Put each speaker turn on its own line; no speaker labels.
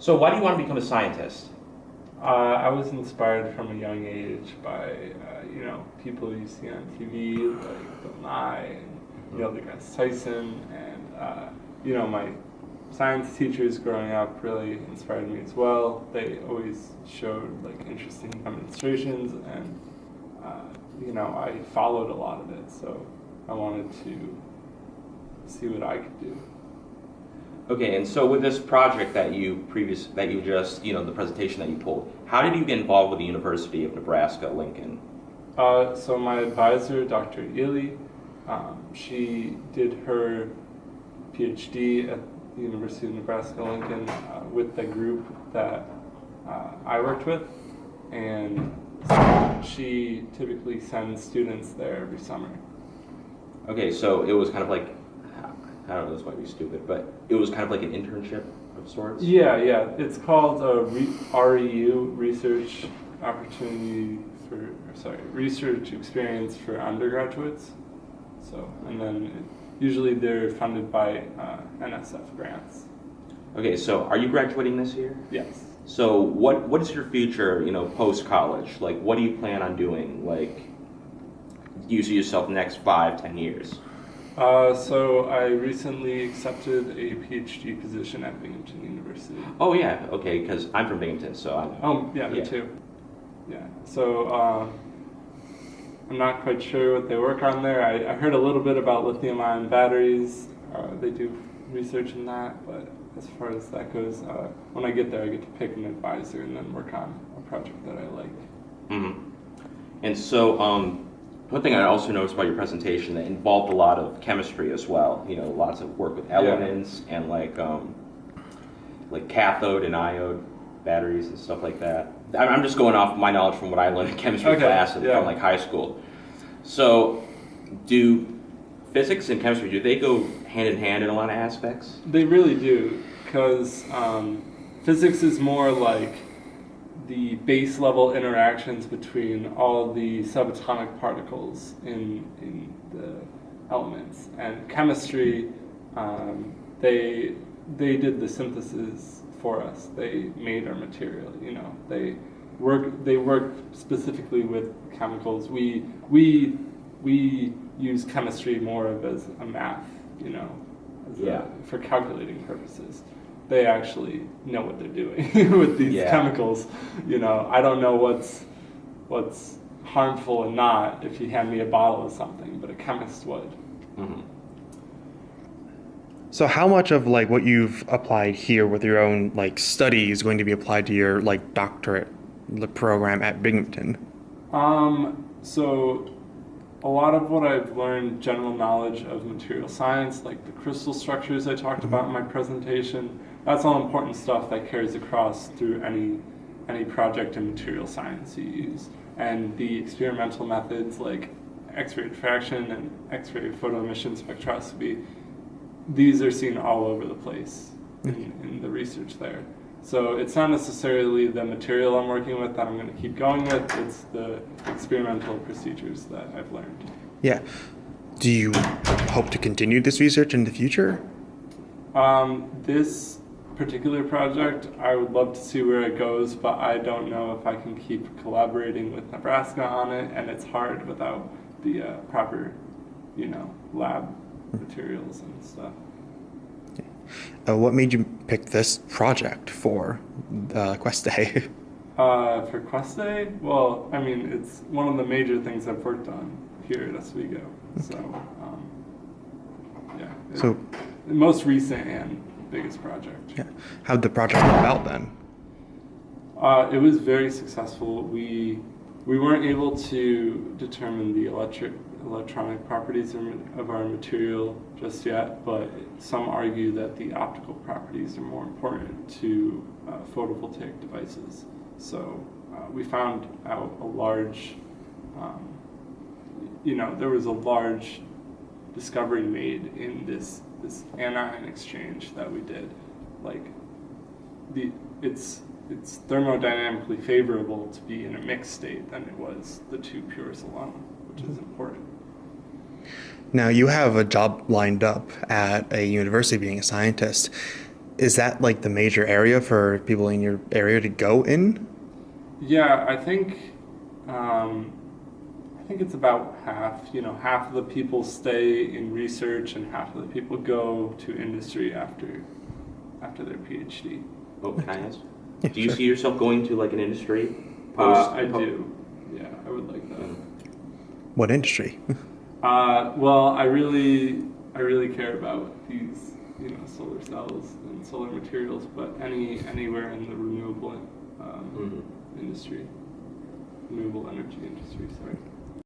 So why do you want to become a scientist?
I was inspired from a young age by, people you see on TV, like Bill Nye and Neil deGrasse Tyson, and, my science teachers growing up really inspired me as well. They always showed, like, interesting demonstrations, and, I followed a lot of it, so I wanted to see what I could do.
Okay, and so with this project the presentation that you pulled, how did you get involved with the University of Nebraska, Lincoln?
So my advisor, Dr. Ely, she did her PhD at the University of Nebraska, Lincoln, with the group that I worked with, and she typically sends students there every summer.
Okay, so it was kind of like, I don't know, this might be stupid, but it was kind of like an internship of sorts?
Yeah. It's called a REU, Research Experience for Undergraduates. So, and then usually they're funded by NSF grants.
Okay, so are you graduating this year?
Yes.
So what is your future, post-college? Like, what do you plan on doing? Like, you see yourself next 5-10 years?
So I recently accepted a PhD position at Binghamton University.
Oh yeah, okay, because I'm from Binghamton, so I know.
Oh yeah, me too. Yeah. So I'm not quite sure what they work on there. I heard a little bit about lithium-ion batteries. They do research in that, but as far as that goes, when I get there, I get to pick an advisor and then work on a project that I like.
Mm-hmm. And so, one thing I also noticed about your presentation that involved a lot of chemistry as well. Lots of work with elements and like cathode and anode batteries and stuff like that. I'm just going off my knowledge from what I learned in chemistry class and from like high school. So, do physics and chemistry, do they go hand in hand in a lot of aspects?
They really do, because physics is more like the base level interactions between all the subatomic particles in the elements, and chemistry, they did the synthesis for us. They made our material. They work specifically with chemicals. We use chemistry more of as a math, for calculating purposes. They actually know what they're doing with these chemicals. I don't know what's harmful and not if you hand me a bottle of something, but a chemist would.
Mm-hmm.
So how much of like what you've applied here with your own like study is going to be applied to your like doctorate program at Binghamton?
So a lot of what I've learned, general knowledge of material science, like the crystal structures I talked about in my presentation, that's all important stuff that carries across through any project in material science you use. And the experimental methods like X-ray diffraction and X-ray photoemission spectroscopy, these are seen all over the place in the research there. So it's not necessarily the material I'm working with that I'm going to keep going with, it's the experimental procedures that I've learned.
Yeah. Do you hope to continue this research in the future?
This particular project, I would love to see where it goes, but I don't know if I can keep collaborating with Nebraska on it, and it's hard without the proper, lab materials and stuff.
What made you pick this project for Quest Day?
For Quest Day? Well, it's one of the major things I've worked on here at Oswego. So,
So,
the most recent and biggest project.
Yeah. How'd the project come about then?
It was very successful. We weren't able to determine the electronic properties of our material just yet, but some argue that the optical properties are more important to photovoltaic devices. So we found out there was a large discovery made in this anion exchange that we did. Like it's thermodynamically favorable to be in a mixed state than it was the two pures alone, which is important.
Now, you have a job lined up at a university being a scientist. is that like the major area for people in your area to go in?
Yeah, I think it's about half. Half of the people stay in research, and half of the people go to industry after their PhD.
Oh, can I ask?
Yeah,
Do you
sure.
see yourself going to like an industry?
I do. Yeah, I would like that.
What industry?
Well, I really care about these, solar cells and solar materials, but anywhere in the renewable industry, renewable energy industry. Sorry.